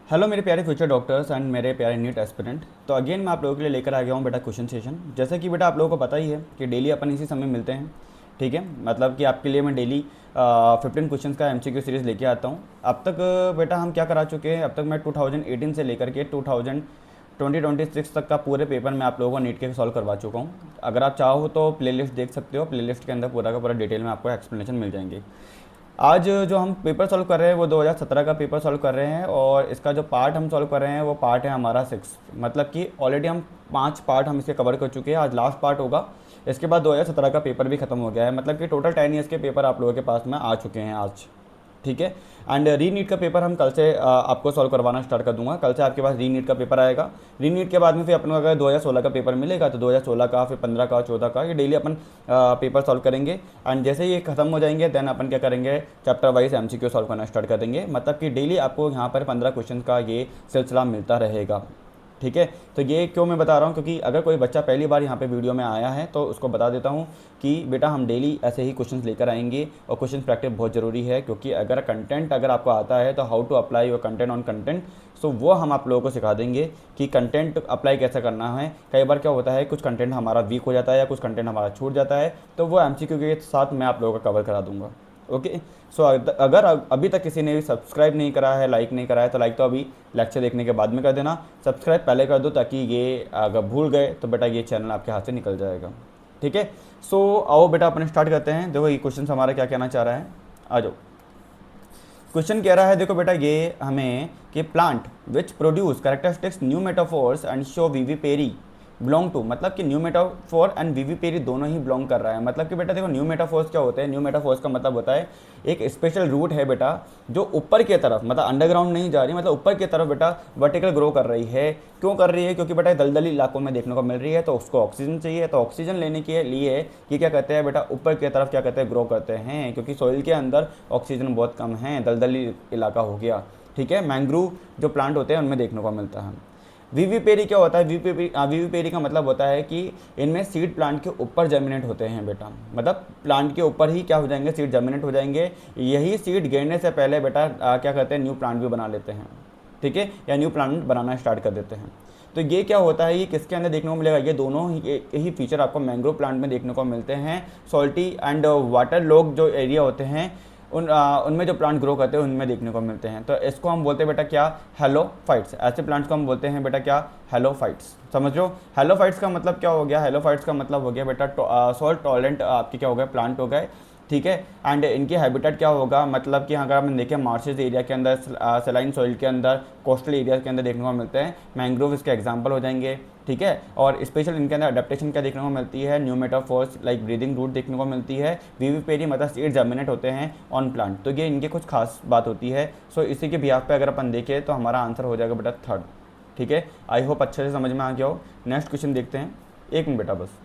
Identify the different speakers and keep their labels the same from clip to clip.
Speaker 1: Hello मेरे प्यारे future doctors and मेरे प्यारे नीट एस्पिरेंट। तो अगेन मैं आप लोगों के लिए लेकर आ गया हूँ बेटा क्वेश्चन सेशन। जैसे कि बेटा आप लोगों को पता ही है कि डेली अपन इसी समय मिलते हैं। ठीक है, मतलब कि आपके लिए मैं डेली 15 क्वेश्चंस का एमसीक्यू सीरीज़ लेके आता हूँ। अब तक बेटा हम क्या करा चुके हैं, अब तक मैं 2018 से लेकर के 2026 तक का पूरे पेपर मैं आप लोगों को नीट के सॉल्व करवा चुका हूँ। अगर आप चाहो तो प्लेलिस्ट देख सकते हो, प्लेलिस्ट के अंदर पूरा का पूरा डिटेल में आपको एक्सप्लेनेशन मिल जाएंगे। आज जो हम पेपर सॉल्व कर रहे हैं वो 2017 का पेपर सॉल्व कर रहे हैं, और इसका जो पार्ट हम सॉल्व कर रहे हैं वो पार्ट है हमारा 6। मतलब कि ऑलरेडी हम 5 पार्ट हम इसके कवर कर चुके हैं, आज लास्ट पार्ट होगा। इसके बाद 2017 का पेपर भी खत्म हो गया है, मतलब कि टोटल 10 ईयर्स के पेपर आप लोगों के पास में आ चुके हैं आज। ठीक है। एंड री नीट का पेपर हम कल से आपको सॉल्व करवाना स्टार्ट कर दूंगा। कल से आपके पास री नीट का पेपर आएगा। री नीट के बाद में फिर अपन को अगर 2016 का पेपर मिलेगा तो 2016 का, फिर 15 का, 14 का, ये डेली अपन पेपर सॉल्व करेंगे। एंड जैसे ही ये खत्म हो जाएंगे देन अपन क्या करेंगे, चैप्टर वाइज एमसीक्यू सॉल्व करना स्टार्ट कर देंगे। मतलब कि डेली आपको यहाँ पर 15 क्वेश्चन का ये सिलसिला मिलता रहेगा। ठीक है। तो ये क्यों मैं बता रहा हूँ, क्योंकि अगर कोई बच्चा पहली बार यहाँ पे वीडियो में आया है तो उसको बता देता हूँ कि बेटा हम डेली ऐसे ही क्वेश्चंस लेकर आएंगे, और क्वेश्चन प्रैक्टिस बहुत ज़रूरी है। क्योंकि अगर कंटेंट अगर आपको आता है तो how to apply your content on content, so वो हम आप लोगों को सिखा देंगे कि कंटेंट अप्लाई कैसे करना है। कई बार क्या होता है, कुछ कंटेंट हमारा वीक हो जाता है या कुछ कंटेंट हमारा छूट जाता है, तो वो एमसीक्यू के साथ मैं आप लोगों को कवर करा दूंगा। ओके। सो अगर अभी तक किसी ने भी सब्सक्राइब नहीं करा है, लाइक नहीं करा है, तो लाइक तो अभी लेक्चर देखने के बाद में कर देना। सब्सक्राइब पहले कर दो, ताकि ये अगर भूल गए तो बेटा ये चैनल आपके हाथ से निकल जाएगा। ठीक है। सो आओ बेटा अपन स्टार्ट करते हैं। देखो ये क्वेश्चन हमारा क्या कहना चाह रहा है, आ जाओ। क्वेश्चन कह रहा है, देखो बेटा ये हमें कि plant which produce characteristics pneumatophores and show vivipary belong to, मतलब कि pneumatophore and vivipary दोनों ही बिलोंग कर रहा है। मतलब कि बेटा देखो न्यू मेटाफोर्स क्या होते हैं, न्यू मेटाफोर्स का मतलब होता है एक स्पेशल रूट है बेटा जो ऊपर की तरफ, मतलब अंडरग्राउंड नहीं जा रही, मतलब ऊपर की तरफ बेटा वर्टिकल ग्रो कर रही है। क्यों कर रही है, क्योंकि बेटा दलदली इलाकों में देखने को मिल रही है, तो उसको ऑक्सीजन चाहिए। तो ऑक्सीजन लेने के लिए ये क्या कहते हैं बेटा, ऊपर की तरफ क्या कहते हैं, ग्रो करते हैं। क्योंकि सॉइल के अंदर ऑक्सीजन बहुत कम है, दलदली इलाका हो गया। ठीक है। मैंग्रोव जो प्लांट होते हैं उनमें देखने को मिलता है। वीवीपेरी क्या होता है, वीवीपेरी का मतलब होता है कि इनमें सीड प्लांट के ऊपर जर्मिनेट होते हैं बेटा, मतलब प्लांट के ऊपर ही क्या हो जाएंगे, सीड जर्मिनेट हो जाएंगे। यही सीड गिरने से पहले बेटा क्या करते हैं, न्यू प्लांट भी बना लेते हैं। ठीक है, या न्यू प्लांट बनाना स्टार्ट कर देते हैं। तो ये क्या होता है, ये किसके अंदर देखने को मिलेगा, ये दोनों ही फीचर आपको मैंग्रोव प्लांट में देखने को मिलते हैं। सॉल्टी एंड वाटर लॉग जो एरिया होते हैं उनमें जो प्लांट ग्रो करते हैं उनमें देखने को मिलते हैं। तो इसको हम बोलते हैं बेटा क्या, हेलोफाइट्स। ऐसे प्लांट्स को हम बोलते हैं बेटा क्या, हेलोफाइट्स। समझ लो हेलोफाइट्स का मतलब क्या हो गया, हेलोफाइट्स का मतलब हो गया बेटा सॉल्ट टॉलरेंट आपके क्या हो गए, प्लांट हो गए। ठीक है। एंड इनकी हैबिटेट क्या होगा, मतलब कि अगर हम देखें मार्शेज एरिया के अंदर, सेलाइन सॉइल के अंदर, कोस्टल एरिया के अंदर देखने को मिलते हैं। मैंग्रोव इसके एग्जाम्पल हो जाएंगे। ठीक है। और स्पेशल इनके अंदर अडेप्टेशन क्या देखने को मिलती है, pneumatophores like breathing root देखने को मिलती है। वीवीपेरी मतलब सीड जर्मिनेट होते हैं ऑन प्लांट। तो ये इनकी कुछ खास बात होती है। सो इसी के बिहाफ पे अगर अपन देखें तो हमारा आंसर हो जाएगा बेटा थर्ड। ठीक है। आई होप अच्छे से समझ में आ गया हो। नेक्स्ट क्वेश्चन देखते हैं, एक मिनट बेटा बस।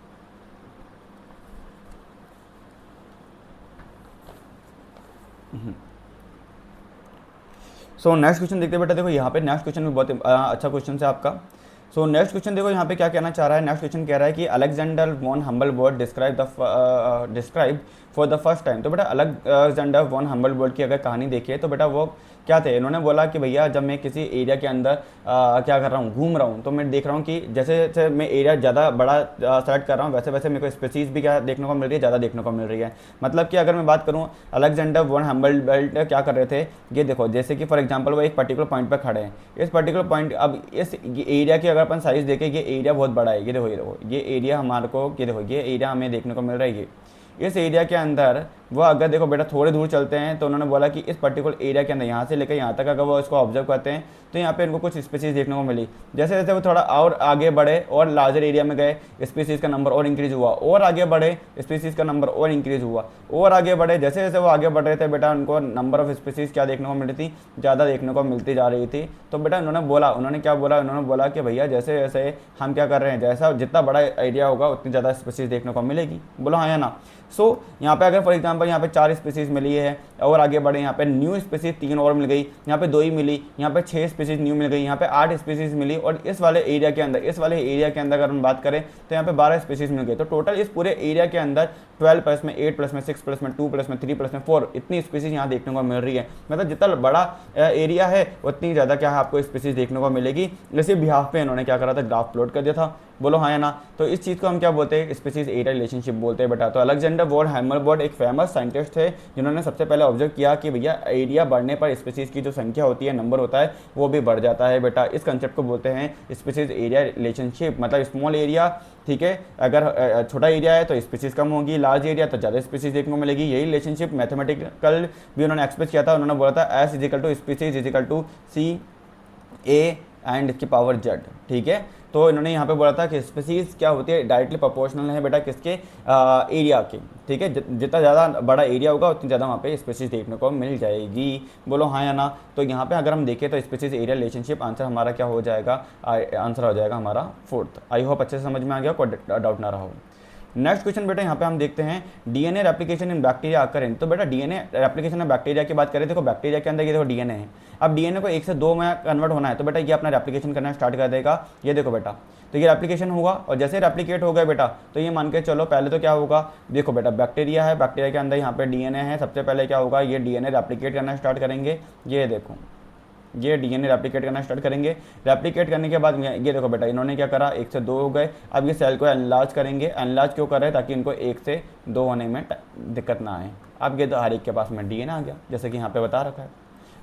Speaker 1: सो नेक्स्ट क्वेश्चन देखते हैं बेटा। देखो यहाँ पे नेक्स्ट क्वेश्चन भी बहुत अच्छा क्वेश्चन है आपका। सो नेक्स्ट क्वेश्चन देखो यहाँ पे क्या कहना चाह रहा है। नेक्स्ट क्वेश्चन कह रहा है कि Alexander von Humboldt describe for the first time. तो बेटा अलेक्जेंडर वॉन हम्बलबर्ट की अगर कहानी देखिए तो बेटा वो क्या थे, इन्होंने बोला कि भैया जब मैं किसी एरिया के अंदर क्या कर रहा हूँ, घूम रहा हूँ, तो मैं देख रहा हूँ कि जैसे जैसे मैं एरिया ज़्यादा बड़ा सेलेक्ट कर रहा हूँ वैसे वैसे मेरे को स्पीसीज भी क्या देखने को मिल रही है, ज़्यादा देखने को मिल रही है। मतलब कि अगर मैं बात करूँ अलेक्जेंडर वॉन हम्बलबर्ट क्या कर रहे थे, ये देखो जैसे कि फॉर एग्जांपल वो एक पर्टिकुलर पॉइंट पर खड़े हैं। इस पर्टिकुलर पॉइंट, अब इस एरिया की अगर अपन साइज देखें, ये एरिया बहुत बड़ा है। ये देखो ये एरिया हमारे को, ये देखो ये एरिया हमें देखने को मिल रहा है। ये इस एरिया के अंदर वो अगर देखो बेटा थोड़े दूर चलते हैं तो उन्होंने बोला कि इस पर्टिकुलर एरिया के अंदर यहाँ से लेकर यहाँ तक अगर वो इसको ऑब्जर्व करते हैं तो यहाँ पे इनको कुछ स्पीसीज देखने को मिली। जैसे जैसे वो थोड़ा और आगे बढ़े और लार्जर एरिया में गए, स्पीसीज का नंबर और इंक्रीज हुआ, और आगे बढ़े स्पीसीज का नंबर और इंक्रीज हुआ, और आगे बढ़े। जैसे जैसे वो आगे बढ़ रहे थे बेटा उनको नंबर ऑफ स्पीसीज क्या देखने को मिल रही थी, ज़्यादा देखने को मिलती जा रही थी। तो बेटा उन्होंने क्या बोला, उन्होंने बोला कि भैया जैसे जैसे हम क्या कर रहे हैं, जैसा जितना बड़ा एरिया होगा उतनी ज़्यादा स्पीसीज देखने को मिलेगी। बोलो हाँ या ना। सो यहाँ पे अगर फॉर एग्जांपल एग्जांपल यहाँ पे 4 स्पीसीज मिली है, और आगे बढ़े यहाँ पे न्यू स्पीसीज 3 और मिल गई, यहाँ पे 2 ही मिली, यहाँ पे 6 स्पीसीज न्यू मिल गई, यहाँ पे 8 स्पीसीज मिली, और इस वाले एरिया के अंदर अगर हम बात करें तो यहाँ पे 12 स्पीसीज मिल गई। तो टोटल इस पूरे एरिया के अंदर 12 प्लस में 8 प्लस में 6 प्लस में 2 प्लस में 3 प्लस में 4 इतनी स्पीसीज यहाँ देखने को मिल रही है। मतलब जितना बड़ा एरिया है उतनी ज़्यादा क्या है आपको स्पीसीज देखने को मिलेगी। इसी बिहाफ पे इन्होंने क्या करा था, ग्राफ प्लॉट कर दिया था। बोलो हाँ या ना। तो इस चीज़ को हम क्या बोलते हैं, स्पीसीज एरिया रिलेशनशिप बोलते हैं बेटा। तो अलेक्जेंडर वॉन हैमरबर्ट एक फेमस साइंटिस्ट थे जिन्होंने सबसे पहले ऑब्जर्व किया कि भैया एरिया बढ़ने पर स्पीसीज की जो संख्या होती है, नंबर होता है, वो भी बढ़ जाता है बेटा। इस कंसेप्ट को बोलते हैं स्पीसीज एरिया रिलेशनशिप। मतलब स्मॉल एरिया, ठीक है, अगर छोटा एरिया है तो स्पीसीज कम होगी, लार्ज एरिया तो ज़्यादा स्पीसीज देखने को मिलेगी। यही रिलेशनशिप मैथमेटिकल भी उन्होंने एक्सप्रेस किया था। उन्होंने बोला था S equal to species equal to C A and इसकी पावर जेड, ठीक है। तो इन्होंने यहाँ पे बोला था कि स्पीसीज क्या होती है, डायरेक्टली प्रोपोर्शनल है बेटा किसके, एरिया के, ठीक है। जितना ज़्यादा बड़ा एरिया होगा उतनी ज़्यादा वहाँ पे स्पीसीज देखने को मिल जाएगी। बोलो हाँ या ना। तो यहाँ पे अगर हम देखें तो स्पीसीज एरिया रिलेशनशिप आंसर हमारा क्या हो जाएगा, आंसर हो जाएगा हमारा 4th। आई होप अच्छे से समझ में आ गया, कोई डाउट ना रहा हो। नेक्स्ट क्वेश्चन बेटा यहाँ पे हम देखते हैं डीएनए रेप्लिकेशन इन बैक्टीरिया अकरेंस। तो बेटा डीएनए रेप्लिकेशन में बैक्टीरिया की बात करें, देखो बैक्टीरिया के अंदर ये देखो डीएनए है। अब डीएनए को 1 से 2 में कन्वर्ट होना है तो बेटा ये अपना रेप्लिकेशन करना स्टार्ट कर देगा। ये देखो बेटा, तो ये रेप्लिकेशन होगा, और जैसे रेप्लिकेट हो गए बेटा तो ये मान के चलो पहले तो क्या होगा, देखो बेटा बैक्टीरिया है, बैक्टीरिया के अंदर यहाँ पे डीएनए है। सबसे पहले क्या होगा, ये डीएनए रेप्लिकेट करना स्टार्ट करेंगे। ये देखो ये डीएनए रेप्लिकेट करना स्टार्ट करेंगे। रेप्लिकेट करने के बाद ये देखो बेटा इन्होंने क्या करा, 1 से 2 हो गए। अब ये सेल को एनलार्ज करेंगे। एनलार्ज क्यों कर रहे हैं, ताकि इनको 1 से 2 होने में दिक्कत ना आए। अब ये तो हर एक के पास में डीएनए आ गया, जैसे कि यहाँ पे बता रखा है।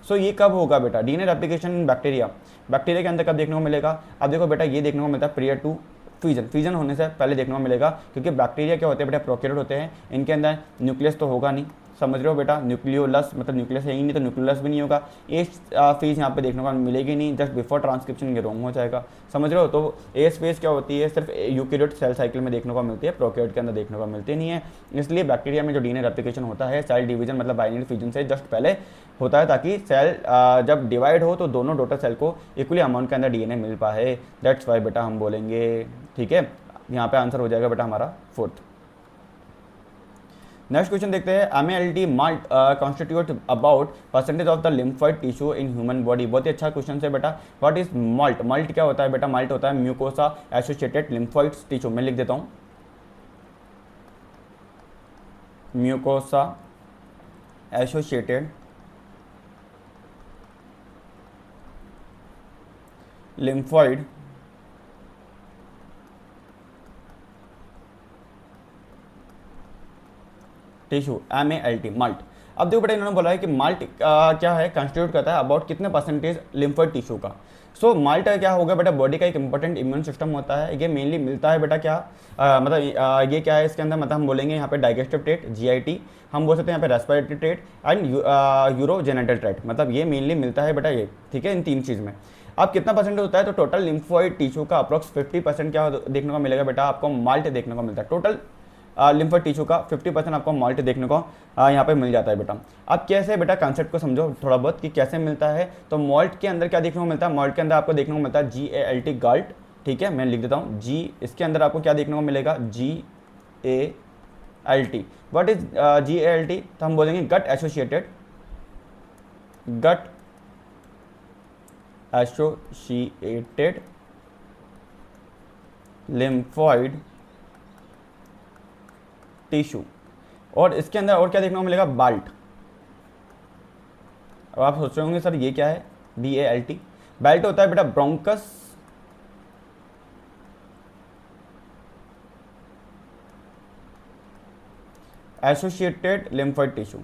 Speaker 1: सो ये कब होगा बेटा, डीएनए रेप्लिकेशन इन बैक्टीरिया, बैक्टीरिया के अंदर कब देखने को मिलेगा। अब देखो बेटा ये देखने को मिलता है प्रियर टू फ्यूजन, फ्यूजन होने से पहले देखने को मिलेगा, क्योंकि बैक्टीरिया क्या होते हैं बेटा, प्रोकैरियोट होते हैं। इनके अंदर न्यूक्लियस तो होगा नहीं, समझ रहे हो बेटा, न्यूक्लियोलस मतलब न्यूक्लियस है ही नहीं तो न्यूक्लियस भी नहीं होगा। एस फेज यहाँ पे देखने को मिलेगी नहीं, जस्ट बिफोर ट्रांसक्रिप्शन ये रोंग हो जाएगा, समझ रहे हो। तो एस फेज क्या होती है, सिर्फ यूकैरियोट सेल साइकिल में देखने को मिलती है, प्रोकैरियोट के अंदर देखने को मिलती नहीं है। इसलिए बैक्टीरिया में जो डीएनए रेप्लिकेशन होता है सेल डिवीजन मतलब बाइनरी फ्यूजन से जस्ट पहले होता है, ताकि सेल जब डिवाइड हो तो दोनों डॉटर सेल को इक्वली अमाउंट के अंदर डीएनए मिल पाए। दैट्स वाई बेटा हम बोलेंगे, ठीक है। यहाँ पे आंसर हो जाएगा बेटा हमारा 4th। नेक्स्ट क्वेश्चन देखते हैं, MALT malt constitute about percentage of the lymphoid tissue in human body. बहुत ही अच्छा क्वेश्चन है बेटा। व्हाट इज माल्ट, माल्ट क्या होता है बेटा, माल्ट होता है म्यूकोसा एसोसिएटेड लिम्फोइड टिश्यू। मैं लिख देता हूँ mucosa associated lymphoid tissue, MALT malt. अब देखो बेटा इन्होंने बोला है कि माल्ट क्या है, कंस्टिट्यूट करता है अबाउट कितने परसेंटेज लिम्फोइड टिश्यू का। सो माल्ट क्या होगा बेटा, बॉडी का एक इंपॉर्टेंट इम्यून सिस्टम होता है। ये मेनली मिलता है बेटा क्या, मतलब ये क्या है इसके अंदर, मतलब हम बोलेंगे यहाँ पे डाइजेस्टिव ट्रैक्ट GIT, हम बोल सकते हैं यहाँ पे respiratory tract and urogenital tract, मतलब ये मेनली मिलता है बेटा ये, ठीक है, इन 3 चीज़ में। अब कितना परसेंट होता है, तो टोटल लिम्फोइड टिश्यू का अप्रोक्स 50% क्या देखने को मिलेगा बेटा, आपको माल्ट देखने को मिलता है। टोटल लिम्फोइड टिश्यू का 50% आपको माल्ट देखने को यहाँ पे मिल जाता है बेटा। अब कैसे बेटा, कंसेप्ट को समझो थोड़ा बहुत कि कैसे मिलता है। तो माल्ट के अंदर क्या देखने को मिलता है, माल्ट के अंदर आपको देखने को मिलता है GALT गाल्ट, ठीक है, मैं लिख देता हूँ G। इसके अंदर आपको क्या देखने को मिलेगा, GALT। व्हाट इज GALT, तो हम बोलेंगे गट एसोसिएटेड लिम्फोइड टिश्यू। और इसके अंदर और क्या देखने को मिलेगा, बाल्ट। अब आप सोच रहे होंगे सर ये क्या है, BALT। बाल्ट होता है बेटा ब्रोंकस एसोसिएटेड लिम्फोइड टिश्यू।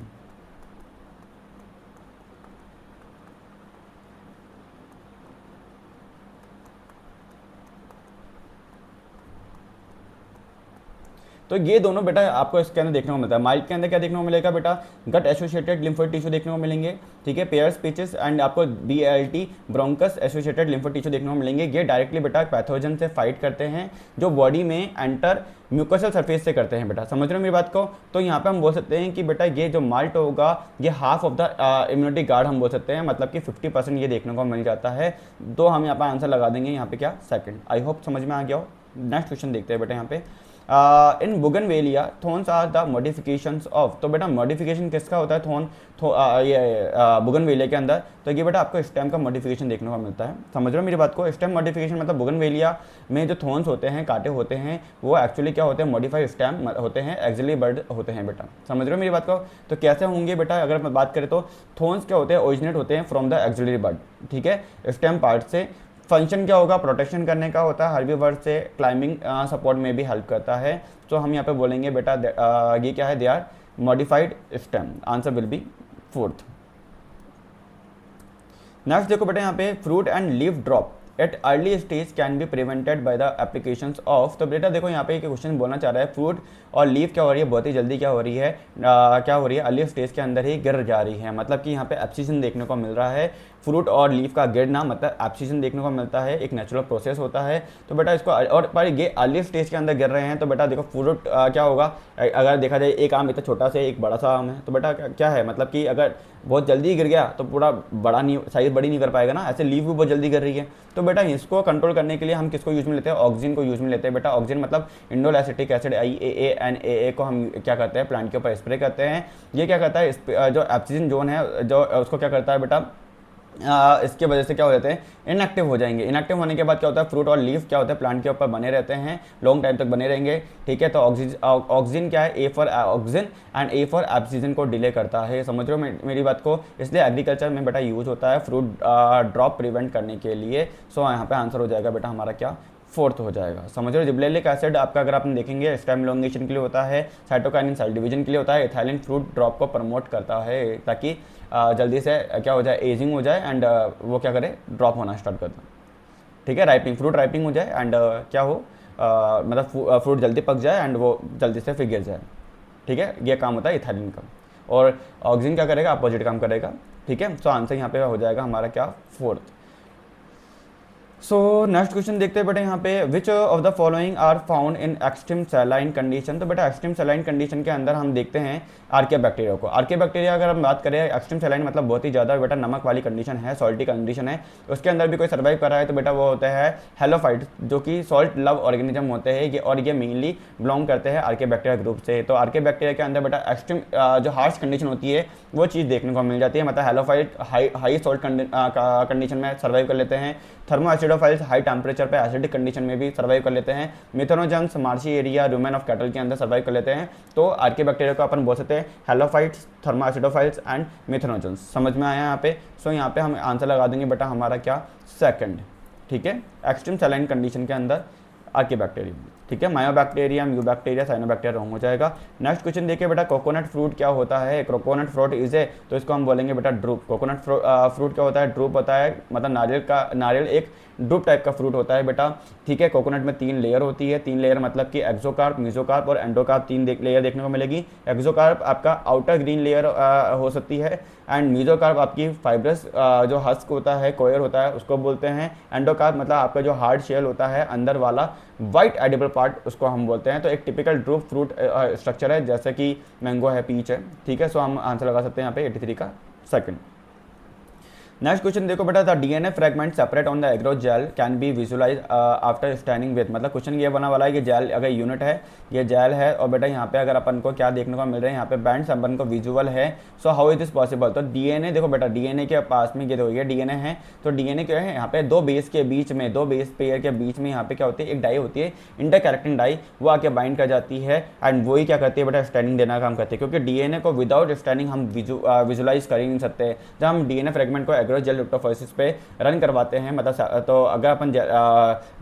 Speaker 1: तो ये दोनों बेटा आपको इसके अंदर देखने को मिलता है। माइल्ड के अंदर क्या देखने को मिलेगा बेटा, गट एसोसिएटेड लिम्फोइड टिश्यू देखने को मिलेंगे, ठीक है, पेयर स्पीचेस एंड आपको BALT bronchus associated lymphoid tissue देखने को मिलेंगे। ये डायरेक्टली बेटा पैथोजन से फाइट करते हैं जो बॉडी में एंटर म्यूकोसल सरफेस से करते हैं बेटा, समझ रहे हो मेरी बात को। तो यहाँ पे हम बोल सकते हैं कि बेटा ये जो माल्ट होगा ये half of the immunity guard हम बोल सकते हैं, मतलब कि 50% ये देखने को मिल जाता है। तो हम यहाँ पे आंसर लगा देंगे यहाँ पे क्या, 2nd। आई होप समझ में आ गया हो। नेक्स्ट क्वेश्चन देखते हैं बेटा यहाँ पे, in bougainvillea thorns are the modifications of, तो बेटा मॉडिफिकेशन किसका होता है थॉर्न, ये बुगनवेलिया के अंदर, तो ये बेटा आपको स्टेम का मॉडिफिकेशन देखने को मिलता है। समझ रहे हो मेरी बात को, स्टेम मॉडिफिकेशन मतलब बुगनवेलिया में जो थॉर्न्स होते हैं, कांटे होते हैं, वो एक्चुअली क्या होते हैं, मॉडिफाइड स्टेम होते हैं, एक्सिलरी बर्ड होते हैं बेटा। समझ रहे हो मेरी बात को, तो कैसे होंगे बेटा, अगर मैं बात करें तो थॉर्न्स क्या होते हैं, ओरिजिनेट होते हैं फ्रॉम द एक्सिलरी बर्ड, ठीक है, स्टेम पार्ट से। फंक्शन क्या होगा, प्रोटेक्शन करने का होता है, हर्बीवर्ड से क्लाइंबिंग सपोर्ट में भी हेल्प करता है। तो हम यहाँ पे बोलेंगे बेटा ये क्या है, they are modified stem, answer will be fourth. Next देखो बेटा यहाँ पे fruit and leaf drop at early stage can be prevented by the applications of, तो बेटा देखो यहाँ पे एक क्वेश्चन बोलना चाह रहा है, फ्रूट और लीफ क्या हो रही है, बहुत ही जल्दी क्या हो रही है, क्या हो रही है, अर्ली स्टेज के अंदर ही गिर जा रही है, मतलब कि यहाँ पे एब्सिशन देखने को मिल रहा है। फ्रूट और लीफ का गिरना मतलब एब्सिशन देखने को मिलता है, एक नेचुरल प्रोसेस होता है। तो बेटा इसको, और पर ये अर्ली स्टेज के अंदर गिर रहे हैं, तो बेटा देखो फ्रूट क्या होगा, अगर देखा जाए एक आम इतना छोटा सा एक बड़ा सा आम है, तो बेटा क्या है, मतलब कि अगर बहुत जल्दी गिर गया तो पूरा बड़ा नहीं, साइज बड़ी नहीं कर पाएगा ना, ऐसे लीफ भी बहुत जल्दी गिर रही है। तो बेटा इसको कंट्रोल करने के लिए हम किसको यूज में लेते हैं, ऑक्सीजन को यूज में लेते हैं बेटा। ऑक्सीजन मतलब इंडोल एसिटिक एसिड IAA को हम क्या करते हैं, प्लांट के ऊपर स्प्रे करते हैं। ये क्या करता है, जो ऑक्सीजन जोन है जो उसको क्या करता है बेटा, इसके वजह से क्या हो जाते हैं, इनएक्टिव हो जाएंगे। इनएक्टिव होने के बाद क्या होता है, फ्रूट और लीफ क्या होता है, प्लांट के ऊपर बने रहते हैं, लॉन्ग टाइम तक बने रहेंगे, ठीक है। तो ऑक्सीजन क्या है, A for oxygen and A for oxygen को डिले करता है। समझ रहे हो मेरी बात को, इसलिए एग्रीकल्चर में बेटा यूज होता है फ्रूट ड्रॉप प्रिवेंट करने के लिए। सो यहाँ पे आंसर हो जाएगा बेटा हमारा क्या, फोर्थ हो जाएगा। समझ रहे हो, जिब्रेलिक एसिड आपका अगर आपने देखेंगे स्टेम एलोंगेशन के लिए होता है, साइटोकाइनिन सेल डिवीजन के लिए होता है, इथाइलिन फ्रूट ड्रॉप को प्रमोट करता है ताकि जल्दी से क्या हो जाए, एजिंग हो जाए एंड वो क्या करे, ड्रॉप होना स्टार्ट कर दो, ठीक है, राइपिंग, फ्रूट राइपिंग हो जाए एंड क्या हो, मतलब फ्रूट जल्दी पक जाए एंड वो जल्दी से फिर गिर जाए, ठीक है। ये काम होता है इथाइलिन का, और ऑक्सीजन क्या करेगा, अपोजिट काम करेगा, ठीक है। सो आंसर यहाँ पे हो जाएगा हमारा क्या, फोर्थ। सो नेक्स्ट क्वेश्चन देखते हैं बेटा यहाँ पे, which of the following are found in extreme saline condition. तो बेटा एक्सट्रीम सैलाइन कंडीशन के अंदर हम देखते हैं आर्किया बैक्टीरिया को। आर्किया बैक्टीरिया अगर हम बात करें, एक्सट्रीम सैलाइन मतलब बहुत ही ज़्यादा बेटा नमक वाली कंडीशन है, सॉल्टी कंडीशन है, उसके अंदर भी कोई सर्वाइव कर रहा है, तो बेटा वो होता है हेलोफाइट, जो कि सॉल्ट लव ऑर्गेनिज्म होते हैं ये, और ये मेनली बिलोंग करते हैं आर्किया बैक्टीरिया ग्रुप से। तो आर्किया बैक्टीरिया के अंदर बेटा एक्सट्रीम जो हार्श कंडीशन होती है वो चीज़ देखने को मिल जाती है, मतलब हेलोफाइट हाई सॉल्ट कंडीशन में सर्वाइव कर लेते हैं, थर्मो एसिडोफाइल्स हाई टेम्परेचर पे एसिडिक कंडीशन में भी सर्वाइव कर लेते हैं, methanogens marshy area rumen of cattle के अंदर सर्वाइव कर लेते हैं। तो आर्किया बैक्टीरिया को अपन बोल सकते हैं halophytes, thermo acidophiles and methanogens. समझ में आया यहाँ पे। सो यहाँ पे हम आंसर लगा देंगे बेटा हमारा क्या, सेकंड, ठीक है, एक्सट्रीम सैलाइन कंडीशन के अंदर आर्किया बैक्टीरिया, ठीक है। मायोबैक्टीरिया, म्यूबैक्टीरिया, साइनोबैक्टीरिया रॉन्ग हो जाएगा। नेक्स्ट क्वेश्चन देखिए बेटा, कोकोनट फ्रूट क्या होता है, कोकोनट फ्रूट इज ए, तो इसको हम बोलेंगे बेटा ड्रूप। कोकोनट फ्रूट क्या होता है, ड्रूप होता है, मतलब नारियल एक ड्रूप टाइप का फ्रूट होता है बेटा, ठीक है। कोकोनट में 3 लेयर होती है, 3 लेयर मतलब कि एक्सोकार्प, मेसोकार्प और एंडोकार्प, 3 लेयर देखने को मिलेगी। एक्सोकार्प आपका आउटर ग्रीन लेयर हो सकती है, एंड मेसोकार्प आपकी फाइब्रस जो हस्क होता है, कोयर होता है, उसको बोलते हैं। एंडोकार्प मतलब आपका जो हार्ड शेल होता है, अंदर वाला वाइट एडिबल पार्ट, उसको हम बोलते हैं। तो एक टिपिकल ड्रूप फ्रूट स्ट्रक्चर है, जैसे कि मैंगो है, पीच है, ठीक है। सो हम आंसर लगा सकते हैं यहाँ पे 83 का सेकंड। नेक्स्ट क्वेश्चन देखो बेटा, the DNA fragment separate on the agarose gel can be visualise after staining with, मतलब क्वेश्चन ये बना वाला है कि जेल अगर यूनिट है, ये जेल है, और बेटा यहाँ पे अगर अपन को क्या देखने को मिल रहा है, यहाँ पे बैंड्स अपन को विजुअल है। So how is this possible, तो डीएनए देखो बेटा, डीएनए के पास में ये देखो ये डीएनए है, तो डीएनए क्या है, यहाँ पे 2 बेस के बीच में, 2 बेस पेयर के बीच में यहाँ पे क्या होती है, एक डाई होती है, इंटरकैरेक्टिन डाई, वो आके बाइंड कर जाती है, एंड वही क्या करती है बेटा, स्टैंडिंग देना काम करती है, क्योंकि डीएनए को विदाउट स्टैंडिंग हम विजुलाइज कर ही नहीं सकते। जब हम डीएनए फ्रेगमेंट को एग्रोज जेल लिप्टोफोरेसिस पे रन करवाते हैं, मतलब तो अगर अपन जेल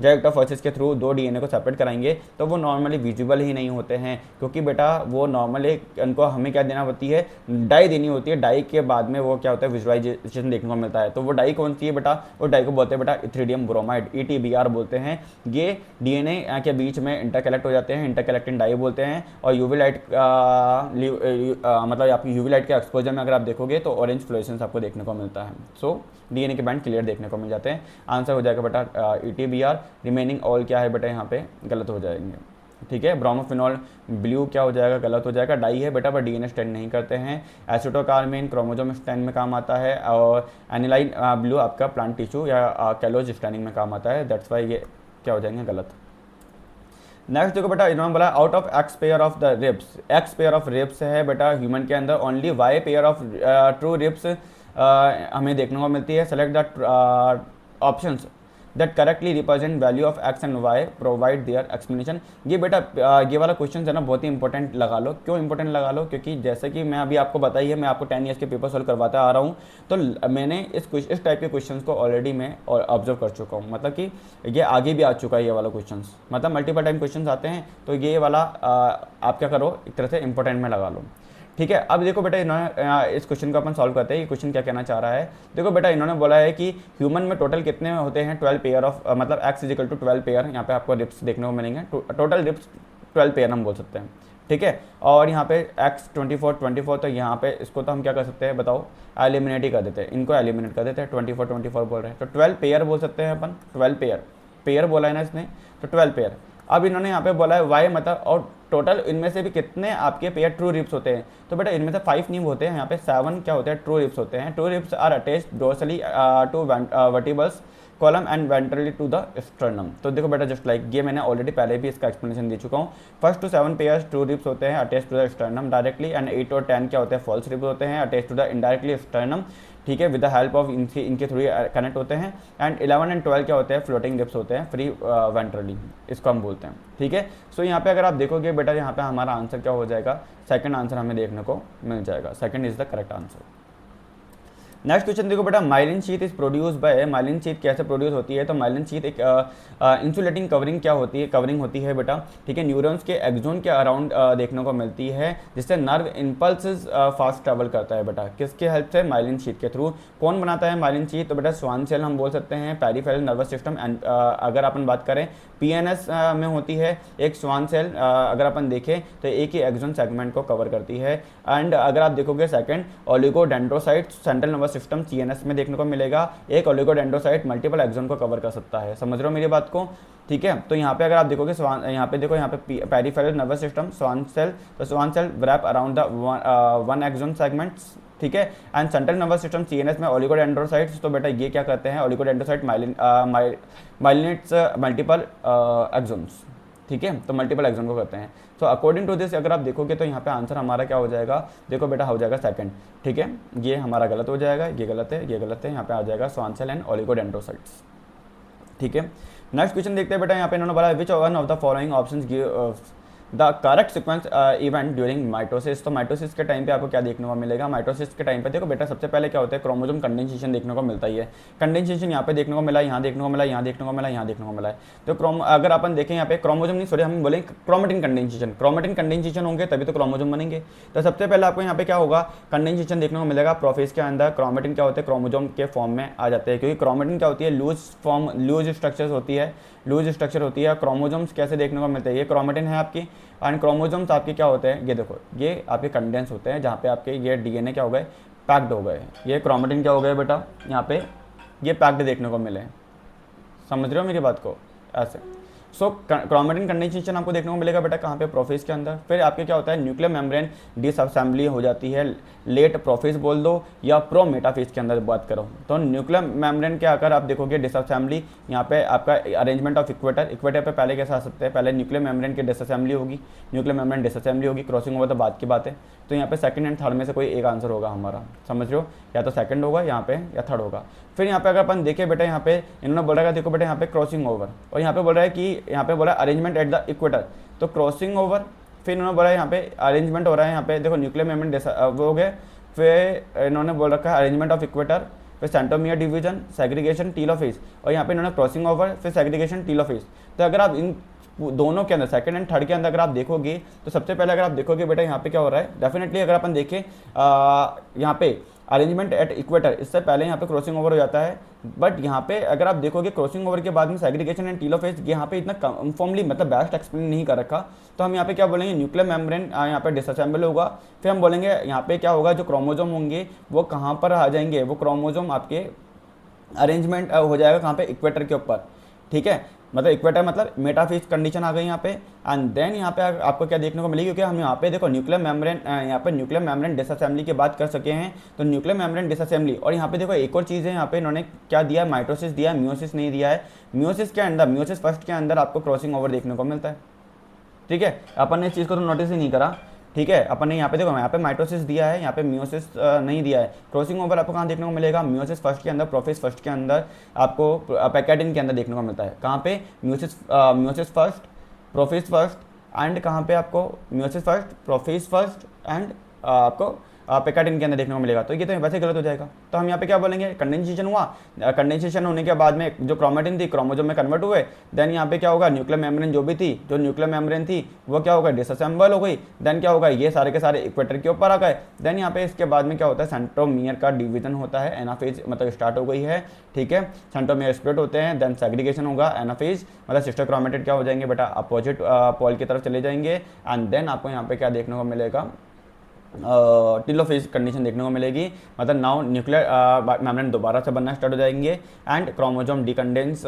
Speaker 1: लिप्टोफोरेसिस के थ्रू 2 डीएनए को सेपरेट कराएंगे तो वो नॉर्मली विजिबल ही नहीं होते हैं, क्योंकि बेटा वो नॉर्मली उनको हमें क्या देना होती है, डाई देनी होती है। डाई के बाद में वो क्या होता है, विजुअलाइजेशन देखने को मिलता है। तो वो डाई कौन सी है बेटा, वो डाई को बोलते हैं बेटा इथ्रीडियम ब्रोमाइड, ETBR बोलते हैं। ये डीएनए के बीच में इंटरकलेक्ट हो जाते हैं, इंटरकलेक्टिन डाई बोलते हैं। और यूवी लाइट मतलब आपकी यूवी लाइट के एक्सपोजर में अगर आप देखोगे तो ऑरेंज फ्लोरेसेंस आपको देखने को मिलता है। सो डीएनए के बैंड क्लियर देखने को मिल जाते हैं। आंसर हो जाएगा बेटा ETBR। रिमेनिंग ऑल क्या है बेटा, यहाँ पे गलत हो जाएंगे, ठीक है। ब्रोमोफिनॉल ब्लू क्या हो जाएगा, गलत हो जाएगा। डाई है बेटा, पर डीएनए स्टैंड नहीं करते हैं। एसिटोकार्मिन क्रोमोसोम स्टैंड में काम आता है, और एनिलाइन ब्लू आपका प्लांट टिश्यू या कैलोज स्टैंडिंग में काम आता है। दैट्स वाई ये क्या हो जाएंगे, गलत। नेक्स्ट देखो बेटा, इन्होंने बोला out of X pair of the ribs, X pair of ribs है बेटा ह्यूमन के अंदर, only Y pair of true ribs हमें देखने को मिलती है। Select the options that correctly represent value of X and Y, provide their explanation. ये बेटा ये वाला क्वेश्चन है ना बहुत ही इंपॉर्टेंट लगा लो। क्यों इंपॉर्टेंट लगा लो? क्योंकि जैसे कि मैं अभी आपको बताई है, मैं आपको 10 ईयर्स के पेपर सॉल्व करवाता आ रहा हूँ, तो मैंने इस टाइप के क्वेश्चन को ऑलरेडी मैं ऑब्जर्व कर चुका हूँ। मतलब कि ये आगे भी आ चुका है ये वाला क्वेश्चन, मतलब मल्टीपल टाइम क्वेश्चन आते हैं, तो ये वाला आप क्या करो, एक तरह से इंपॉर्टेंट में लगा लो। ठीक है, अब देखो बेटा इन्होंने इस क्वेश्चन को अपन सॉल्व करते हैं। ये क्वेश्चन क्या कहना चाह रहा है, देखो बेटा इन्होंने बोला है कि ह्यूमन में टोटल कितने होते हैं, 12 पेयर ऑफ, मतलब एक्स इजिकल टू 12 पेयर, यहाँ पे आपको रिप्स देखने को मिलेंगे, टोटल रिप्स 12 पेयर हम बोल सकते हैं। ठीक है, और यहाँ पे एक्स 24, तो यहाँ पे इसको तो हम क्या कर सकते हैं बताओ, एलिमिनेट ही कर देते हैं, इनको एलिमिनेट कर देते हैं। 24 बोल रहे हैं तो 12 पेयर बोल सकते हैं अपन, 12 पेयर बोला है ना इसने, तो 12 पेयर। अब इन्होंने यहाँ पे बोला है वाई मतलब, और टोटल इनमें से भी कितने आपके पेयर ट्रू रिप्स होते हैं, तो बेटा इनमें से 5 नीव होते हैं, यहाँ पे 7 क्या होते हैं, ट्रू रिप्स होते हैं। True ribs are attached dorsally to vertebral column and ventrally to the sternum. तो देखो बेटा जस्ट लाइक ये मैंने ऑलरेडी पहले भी इसका एक्सप्लेनेशन दे चुका हूँ। First to 7 pairs true ribs होते हैं attach to the sternum directly, and 8 और 10 क्या होते हैं, फॉल्स रिप्स होते हैं attach to the indirectly sternum. ठीक है, विद द हेल्प ऑफ इनके थ्रू कनेक्ट होते हैं। एंड 11 एंड 12 क्या होते हैं, फ्लोटिंग रिप्स होते हैं फ्री वेंट्रली, इसको हम बोलते हैं। ठीक है, सो यहाँ पे अगर आप देखोगे बेटा, यहाँ पे हमारा आंसर क्या हो जाएगा, सेकंड आंसर हमें देखने को मिल जाएगा, second is the correct answer. Next question देखो बेटा, myelin sheath is produce by, myelin sheath कैसे प्रोड्यूस होती है, तो माइलिन शीट एक इंसुलेटिंग कवरिंग क्या होती है, कवरिंग होती है बेटा। ठीक है, न्यूरॉन्स के एक्सोन के अराउंड देखने को मिलती है, जिससे नर्व इंपल्सेस फास्ट ट्रेवल करता है बेटा, किसके हेल्प से, माइलिन शीट के थ्रू। कौन बनाता है माइलिन शीट, तो बेटा स्वान सेल हम बोल सकते हैं, पेरिफेरल नर्वस सिस्टम। एंड अगर अपन बात करें पीएनएस में होती है एक स्वान सेल, अगर अपन देखें तो एक ही एक्सोन सेगमेंट को कवर करती है। एंड अगर आप देखोगे second, oligodendrocyte central nervous system CNS में देखने को मिलेगा, एक ओलिगोडेंड्रोसाइट मल्टीपल एक्सोन को कवर कर सकता है। समझ रहे हो मेरी बात को? ठीक है, तो यहाँ पे अगर आप देखोगे स्वान, यहाँ पे देखो, यहाँ पे peripheral nervous system Schwann cell, तो Schwann cell wrap around the one axon segments. ठीक है, and central nervous system CNS में ओलिगोडेंड्रोसाइट्स, तो बेटा ये क्या करते हैं, ओलिगोडेंड्रोसाइट माइलिनेट्स मल्टीपल एक्सोन्स। ठीक है, तो मल्टीपल एक्सोन को करते हैं। तो अकॉर्डिंग टू दिस अगर आप देखोगे तो यहाँ पे आंसर हमारा क्या हो जाएगा, देखो बेटा हो जाएगा सेकंड। ठीक है, ये हमारा गलत हो जाएगा, ये गलत है, ये गलत है, यहाँ पे आ जाएगा स्वान सेल एंड ओलिगोडेंड्रोसाइट्स। ठीक है, नेक्स्ट क्वेश्चन देखते हैं बेटा, यहाँ पे इन्होंने बोला विच one of the following options give the correct sequence event during mitosis. तो माइटोसिस के टाइम पे आपको क्या देखने को मिलेगा, माइटोसिस के टाइम पे देखो बेटा सबसे पहले क्या होता है, क्रोमोसोम कंडेंसेशन देखने को मिलता ही है। कंडेंसेशन यहाँ पे देखने को मिला, यहाँ देखने को मिला, यहाँ देखने को मिला, यहाँ देखने को मिला है। तो अगर अपन देखें यहाँ पे क्रोमोसोम नहीं, सॉरी हम बोलें क्रोमेटिन कंडेंसेशन, क्रोमेटिन कंडेंसेशन होंगे तभी तो क्रोमोसोम बनेंगे। तो सबसे पहले आपको यहाँ पे क्या होगा, कंडेंसेशन देखने को मिलेगा। प्रोफेज के अंदर क्रोमेटिन क्या होते हैं, क्रोमोसोम के फॉर्म में आ जाते हैं, क्योंकि क्रोमेटिन क्या होती है, लूज स्ट्रक्चर होती है, लूज स्ट्रक्चर होती है। क्रोमोसोम्स कैसे देखने को मिलते हैं, ये क्रोमेटिन है आपकी, एंड क्रोमोसोम्स आपके क्या होते हैं, ये देखो ये आपके कंडेंस होते हैं, जहाँ पे आपके ये डीएनए क्या हो गए, पैक्ड हो गए। ये क्रोमेटिन क्या हो गए बेटा, यहाँ पे ये पैक्ड देखने को मिले। समझ रहे हो मेरी बात को? ऐसे सो क्रोमेटिन कंडेंसेशन आपको देखने को मिलेगा बेटा कहाँ पे, प्रोफेज के अंदर। फिर आपके क्या होता है, न्यूक्लियर मेम्ब्रेन डिसअसेंबली हो जाती है, लेट प्रोफेज बोल दो या प्रो मेटाफेज के अंदर बात करो। तो न्यूक्लियर मेम्ब्रेन के अगर आप देखोगे डिसअसेंबली, यहाँ पे आपका अरेंजमेंट ऑफ इक्वेटर, इक्वेटर पे पहले कैसे आ सकते हैं, पहले न्यूक्लियर मेम्ब्रेन की डिसअसेंबली होगी, न्यूक्लियर मेम्ब्रेन डिसअसेंबली होगी, क्रॉसिंग ओवर तो बात की बात है। तो यहाँ पे सेकंड एंड थर्ड में से कोई एक आंसर होगा हमारा, समझ रहे हो, या तो सेकंड होगा यहाँ पे या थर्ड होगा। फिर यहाँ पे अगर अपन देखें बेटा, यहाँ पे इन्होंने बोला देखो बेटा यहाँ पे क्रॉसिंग ओवर, और यहाँ पे बोल रहा है कि यहाँ पे बोला अरेंजमेंट एट द इक्वेटर, तो क्रॉसिंग ओवर। फिर इन्होंने बोला यहाँ पे अरेंजमेंट हो रहा है, यहाँ पे देखो न्यूक्लियर मेम्ब्रेन वो हो गए। फिर इन्होंने बोल रखा है अरेंजमेंट ऑफ इक्वेटर, फिर सेंट्रोमियर डिवीजन, सेग्रीगेशन, टीलोफेज, और यहाँ पे इन्होंने क्रॉसिंग ओवर, फिर सेग्रीगेशन, टीलोफेज। तो अगर आप इन दोनों के अंदर सेकंड एंड थर्ड के अंदर अगर आप देखोगे तो सबसे पहले अगर आप देखोगे बेटा यहाँ पे क्या हो रहा है, डेफिनेटली अगर अपन देखें यहाँ पे अरेंजमेंट एट इक्वेटर, इससे पहले यहाँ पे क्रॉसिंग ओवर हो जाता है। बट यहाँ पे अगर आप देखोगे क्रॉसिंग ओवर के बाद में सेग्रीगेशन एंड टीलोफेज, यहाँ पे इतना कन्फर्मली मतलब बेस्ट एक्सप्लेन नहीं कर रखा। तो हम यहाँ पे क्या बोलेंगे, न्यूक्लियर मेम्ब्रेन यहाँ पे डिसअसेंबल होगा। फिर हम बोलेंगे यहाँ पे क्या होगा, जो क्रोमोजोम होंगे वो कहाँ पर आ जाएंगे, वो क्रोमोजोम आपके अरेंजमेंट हो जाएगा कहाँ पे, इक्वेटर के ऊपर। ठीक है, मतलब इक्वेटर मतलब मेटाफेज कंडीशन आ गई यहाँ पे। एंड देन यहाँ पे आपको क्या देखने को मिलेगी, क्योंकि हम यहाँ पे देखो न्यूक्लियर मेम्ब्रेन, यहाँ पे न्यूक्लियर मेम्ब्रेन डिसअसेंबली की बात कर सके हैं, तो न्यूक्लियर मेम्ब्रेन डिसअसेंबली। और यहाँ पे देखो एक और चीज़ है, यहाँ पे इन्होंने क्या दिया, माइटोसिस दिया है, म्यूसिस नहीं दिया है। म्यूसिस के अंदर, म्यूसिस फर्स्ट के अंदर आपको क्रॉसिंग ओवर देखने को मिलता है। ठीक है, अपन ने इस चीज़ को तो नोटिस ही नहीं करा। ठीक है, अपन ने यहाँ पे देखो, यहाँ पे माइटोसिस दिया है, यहाँ पे मियोसिस नहीं दिया है। क्रॉसिंग ओवर आपको कहाँ देखने को मिलेगा? मियोसिस फर्स्ट के अंदर, प्रोफेज फर्स्ट के अंदर, आपको पैकेटिन के अंदर देखने को मिलता है। कहाँ पे? Meiosis first, prophase first and कहाँ पे आपको? Meiosis first, prophase first and आपको पैकेटिन के अंदर देखने को मिलेगा। तो ये तो वैसे गलत हो जाएगा। तो हम यहाँ पे क्या बोलेंगे? कंडेंसेशन हुआ, कंडेंसेशन होने के बाद में जो क्रोमेटिन थी क्रोमोसोम में कन्वर्ट हुए, देन यहाँ पे क्या होगा? न्यूक्लियर मेम्ब्रेन जो भी थी, जो न्यूक्लियर मेम्ब्रेन थी वो क्या होगा? डिसअसेंबल हो गई। देन क्या होगा? ये सारे के सारे इक्वेटर के ऊपर आ गए। देन यहाँ पे इसके बाद में क्या होता है? सेंट्रोमियर का डिवीजन होता है, एनाफेज मतलब स्टार्ट हो गई है। ठीक है, सेंट्रोमियर स्प्लिट होते हैं, देन सेग्रीगेशन होगा, एनाफेज मतलब सिस्टर क्रोमेटिड क्या हो जाएंगे बेटा? अपोजिट पोल की तरफ चले जाएंगे। एंड देन आपको यहाँ पे क्या देखने को मिलेगा? टेलोफेज कंडीशन देखने को मिलेगी, मतलब नाउ न्यूक्लियर मेम्ब्रेन दोबारा से बनना स्टार्ट हो जाएंगे एंड क्रोमोसोम डिकंडेंस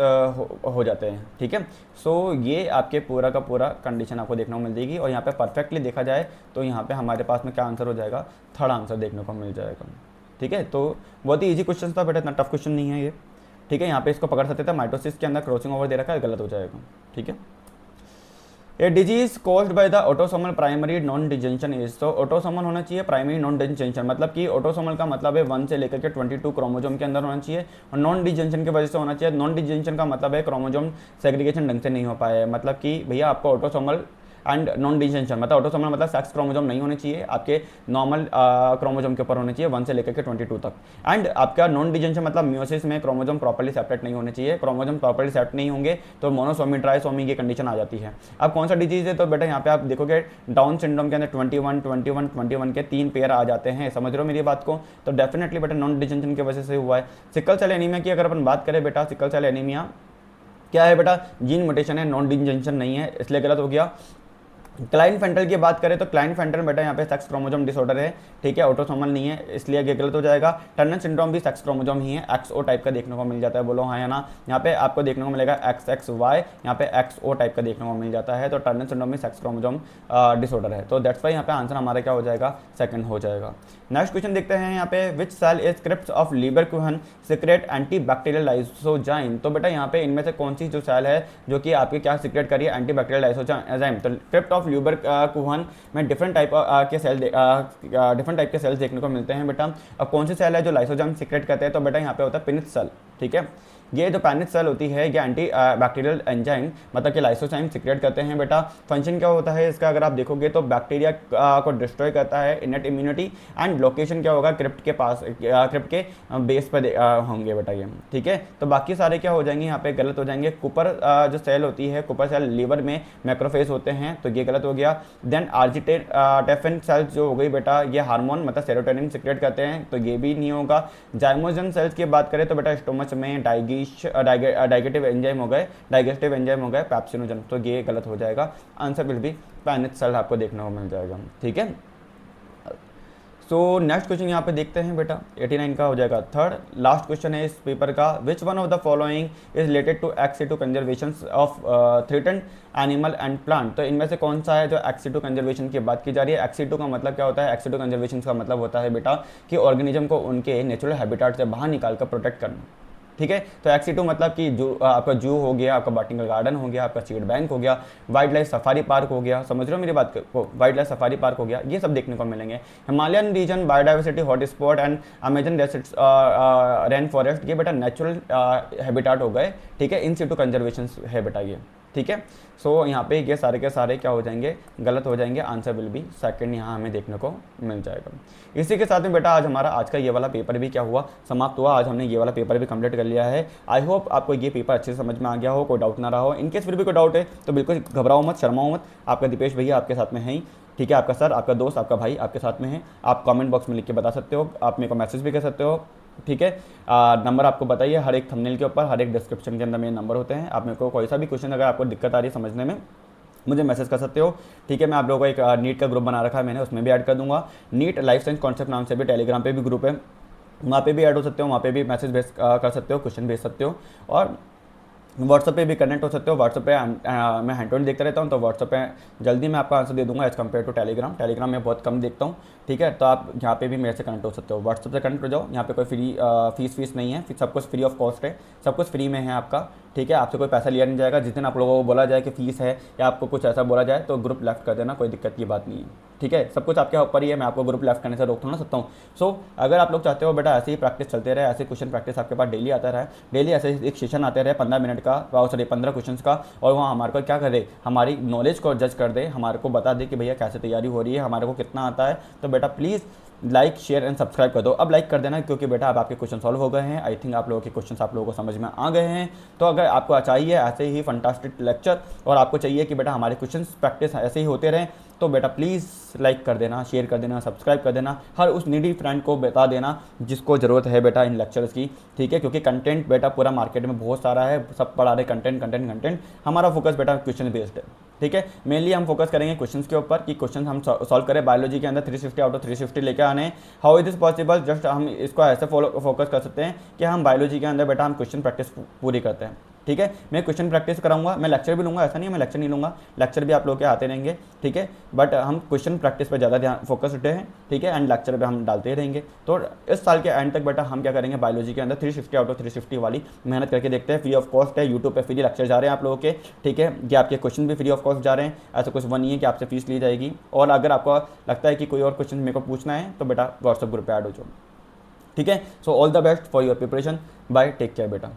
Speaker 1: हो जाते हैं। ठीक है, सो ये आपके पूरा का पूरा कंडीशन आपको देखने को मिल जाएगी। और यहाँ पे परफेक्टली देखा जाए तो यहाँ पे हमारे पास में क्या आंसर हो जाएगा? थर्ड आंसर देखने को मिल जाएगा। ठीक है, तो बहुत ही ईजी क्वेश्चन था बेटा, इतना टफ क्वेश्चन नहीं है ये। ठीक है, यहाँ पे इसको पकड़ सकते थे, माइटोसिस के अंदर क्रॉसिंग ओवर दे रखा है, गलत हो जाएगा। ठीक है, a disease caused by the autosomal primary non disjunction is, तो ऑटोसोमल होना चाहिए प्राइमरी नॉन डिजेंशन, मतलब कि ऑटोसोमल का मतलब है 1 से लेकर के 22 क्रोमोसोम के अंदर होना चाहिए, और नॉन डिजेंशन की वजह से होना चाहिए। नॉन डिजेंशन का मतलब है क्रोमोसोम सेग्रीगेशन ढंग से नहीं हो पाया है, मतलब कि भैया आपको ऑटोसोमल एंड नॉन डिजेंशन मतलब ऑटोसोमल मतलब सेक्स क्रोमोसोम नहीं होने चाहिए, आपके नॉर्मल क्रोमोसोम के ऊपर होने चाहिए 1 से लेकर के 22 तक। एंड आपका नॉन डिजेंशन मतलब मियोसिस में क्रोमोसोम प्रॉपर्ली सेपरेट नहीं होने चाहिए, क्रोमोसोम प्रॉपर्ली सेपरेट नहीं होंगे तो मोनोसोमी ट्राइसोमी की कंडीशन आ जाती है। अब कौन सा डिजीज है? तो बेटा यहाँ पे आप देखोगे डाउन सिंड्रोम के अंदर 21 के 3 पेयर आ जाते हैं, समझ रहे हो मेरी बात को? तो डेफिनेटली बेटा नॉन डिजेंशन की वजह से हुआ है। सिकल सेल एनीमिया की अगर अपन बात करें बेटा, सिकल सेल एनीमिया क्या है बेटा? जीन म्यूटेशन है, नॉन डिजेंशन नहीं है, इसलिए गलत हो गया। क्लाइनफेंटल की बात करें तो क्लाइनफेंटल बेटा यहाँ पे सेक्स क्रोमोसोम डिसऑर्डर है। ठीक है, ऑटोसोमल नहीं है, इसलिए ये गलत हो जाएगा। टर्नर सिंड्रोम भी सेक्स क्रोमोसोम ही है, एक्सओ टाइप का देखने को मिल जाता है, बोलो हाँ या ना? यहाँ पे आपको देखने को मिलेगा XXY, यहाँ पे XO टाइप का देखने को मिल जाता है। तो टर्नर सिंड्रोम भी सेक्स क्रोमोसोम डिसऑर्डर है, तो दैट्स वाई यहाँ पे आंसर हमारा क्या हो जाएगा? सेकंड हो जाएगा। नेक्स्ट क्वेश्चन देखते हैं यहाँ पे, which cell is crypt of Lieberkuhn secrete anti bacterial lysozyme, तो बेटा यहाँ पे इनमें से कौन सी जो सेल है जो कि आपकी क्या सीक्रेट करिए? Anti bacterial lysozyme. तो क्रिप्ट ऑफ लीबरक्यूहन में डिफरेंट टाइप के सेल्स देखने को मिलते हैं बेटा। अब कौन सी सेल है जो लाइसोजाइम सीक्रेट करते हैं? तो बेटा यहाँ पे होता है पिनिथ सेल। ठीक है, ये जो पैनिथ सेल होती है ये एंटी बैक्टीरियल एंजाइम मतलब कि लाइसोजाइम सीक्रेट करते हैं बेटा। फंक्शन क्या होता है इसका? अगर आप देखोगे तो बैक्टीरिया को डिस्ट्रॉय करता है, इनेट इम्यूनिटी, एंड लोकेशन क्या होगा? क्रिप्ट के पास, क्रिप्ट के बेस पर होंगे बेटा ये। ठीक है, तो बाकी सारे क्या हो जाएंगे? यहाँ पे गलत हो जाएंगे। कुपर जो सेल होती है, कुपर सेल लीवर में मैक्रोफेज होते हैं, तो ये गलत हो गया। देन आर्जिटेफिन सेल्स जो हो गई बेटा, ये हार्मोन मतलब सेरोटोनिन सीक्रेट करते हैं, तो ये भी नहीं होगा। जाइमोजन सेल्स की बात करें तो बेटा स्टोमच में डाइजेस्टिव एंजाइम हो गए, पैप्सिनोजन, तो ये गलत हो जाएगा। Answer will be Paneth cell आपको देखने को मिल जाएगा। ठीक है, सो नेक्स्ट क्वेश्चन यहाँ पे देखते हैं बेटा, 89 का हो जाएगा थर्ड लास्ट क्वेश्चन है इस पेपर का। Which one of the following is related to ex situ conservation of threatened animal and plant, तो इनमें से कौन सा है जो एक्स2 कंजर्वेशन की बात की जा रही है? एक्स2 का मतलब क्या होता है? एक्स2 कंजर्वेशन का मतलब होता है बेटा कि ऑर्गेनिज्म को उनके नेचुरल हैबिटेट से बाहर निकाल कर प्रोटेक्ट करना। ठीक है, तो एक्स2 मतलब कि जो आपका जू हो गया, आपका बॉटनिकल गार्डन हो गया, आपका सीड बैंक हो गया, वाइल्ड लाइफ सफारी पार्क हो गया, समझ रहे हो मेरी बात को? वाइल्ड लाइफ सफारी पार्क हो गया, ये सब देखने को मिलेंगे। Himalayan region biodiversity hot spot and Amazon desert rain forest, ये बेटा नेचुरल हैबिटेट हो गए। ठीक है, इन सिटू कंजर्वेशन है बेटा ये। ठीक है, सो यहाँ पे ये सारे के सारे क्या हो जाएंगे? गलत हो जाएंगे। आंसर विल बी सेकंड यहाँ हमें देखने को मिल जाएगा। इसी के साथ में बेटा आज हमारा आज का ये वाला पेपर भी क्या हुआ? समाप्त हुआ। आज हमने ये वाला पेपर भी कंप्लीट कर लिया है। आई होप आपको ये पेपर अच्छे से समझ में आ गया हो, कोई डाउट ना रहा हो। इनकेस फिर भी कोई डाउट है तो बिल्कुल घबराओ मत, शर्माओ मत, आपका दीपेश भैया आपके साथ में है ही। ठीक है, आपका सर, आपका दोस्त, आपका भाई आपके साथ में है। आप कमेंट बॉक्स में लिख के बता सकते हो, आप मेरे को मैसेज भी कर सकते हो। ठीक है, नंबर आपको बताइए, हर एक थंबनेल के ऊपर, हर एक डिस्क्रिप्शन के अंदर मेरे नंबर होते हैं। आप मेरे को कोई सा भी क्वेश्चन अगर आपको दिक्कत आ रही है समझने में, मुझे मैसेज कर सकते हो। ठीक है, मैं आप लोगों को एक नीट का ग्रुप बना रखा है मैंने, उसमें भी ऐड कर दूंगा। नीट लाइफ साइंस कॉन्सेप्ट नाम से भी टेलीग्राम पे भी ग्रुप है, वहाँ पे भी ऐड हो सकते हो, वहाँ पे भी मैसेज भेज कर सकते हो, क्वेश्चन भेज सकते हो। और व्हाट्सएप पे भी कनेक्ट हो सकते हो। व्हाट्सएप पे मैं हैंड टू हैंड देखता रहता हूँ, तो व्हाट्सएप पे जल्दी मैं आपका आंसर दे दूंगा as compare to Telegram. Telegram में बहुत कम देखता हूँ, ठीक है। तो आप यहाँ पे भी मेरे से कनेक्ट हो सकते हो, व्हाट्सएप से कनेक्ट हो जाओ। यहाँ पे कोई फीस नहीं है, सब कुछ फ्री ऑफ कॉस्ट है, सब कुछ फ्री में है आपका, ठीक है। आपसे कोई पैसा लिया नहीं जाएगा। जिस दिन आप लोगों को बोला जाए कि फ़ीस है या आपको कुछ ऐसा बोला जाए तो ग्रुप लेफ्ट कर देना, कोई दिक्कत की बात नहीं है, ठीक है। सब कुछ आपके ऊपर ही है, मैं आपको ग्रुप लेफ्ट करने से रोक थोड़ा ना सकता हूँ। सो अगर आप लोग चाहते हो बेटा ऐसे ही प्रैक्टिस चलते रहे, ऐसे क्वेश्चन प्रैक्टिस आपके पास डेली आता रहे, डेली ऐसे एक सेशन आते रहे 15 मिनट का, सॉरी 15 क्वेश्चन का, और वहाँ हमारे को क्या करे, हमारी नॉलेज को जज कर दे, हमारे को बता दे कि भैया कैसे तैयारी हो रही है, हमारे को कितना आता है। तो बेटा please like share and subscribe कर दो। अब लाइक कर देना, क्योंकि बेटा अब आपके क्वेश्चन सॉल्व हो गए हैं। आई थिंक आप लोगों के क्वेश्चन आप लोगों को समझ में आ गए हैं। तो अगर आपको चाहिए ऐसे ही फंटास्टिक लेक्चर और आपको चाहिए कि बेटा हमारे क्वेश्चन प्रैक्टिस ऐसे ही होते रहें, तो बेटा प्लीज़ लाइक कर देना, शेयर कर देना, सब्सक्राइब कर देना, हर उस नीडी फ्रेंड को बता देना जिसको ज़रूरत है बेटा इन लेक्चर्स की, ठीक है। क्योंकि कंटेंट बेटा पूरा मार्केट में बहुत सारा है, सब पढ़ा रहे कंटेंट कंटेंट कंटेंट। हमारा फोकस बेटा क्वेश्चन बेस्ड है, ठीक है। मेनली हम फोकस करेंगे क्वेश्चंस के ऊपर कि क्वेश्चन हम सॉल्व करें। बायोलॉजी के अंदर 350 आउट ऑफ 350 लेके आने हैं। How is this possible? Just हम इसको ऐसे फोकस कर सकते हैं कि हम बायोलॉजी के अंदर बेटा हम क्वेश्चन प्रैक्टिस पूरी करते हैं, ठीक है। मैं क्वेश्चन प्रैक्टिस कराऊंगा, मैं लेक्चर भी लूँगा, ऐसा नहीं है मैं लेक्चर नहीं लूँगा, लेक्चर भी आप लोग के आते रहेंगे, ठीक है। बट हम क्वेश्चन प्रैक्टिस पर ज़्यादा ध्यान फोकस रखते हैं, ठीक है, एंड लेक्चर पे हम डालते ही रहेंगे। तो इस साल के एंड तक बेटा हम क्या करेंगे, बायोलॉजी के अंदर 350 आउट ऑफ 350 वाली मेहनत करके देखते हैं। फ्री ऑफ कॉस्ट है, यूट्यूब पे फ्री लेक्चर जा रहे हैं आप लोगों के, ठीक है। ये आपके क्वेश्चन भी फ्री ऑफ कॉस्ट जा रहे हैं, ऐसा कुछ वो नहीं है कि आपसे फीस ली जाएगी। और अगर आपको लगता है कि कोई और क्वेश्चन मेरे को पूछना है तो बेटा व्हाट्सएप ग्रुप पे ऐड हो जाओ, ठीक है। So all the best for your preparation, bye, take care बेटा।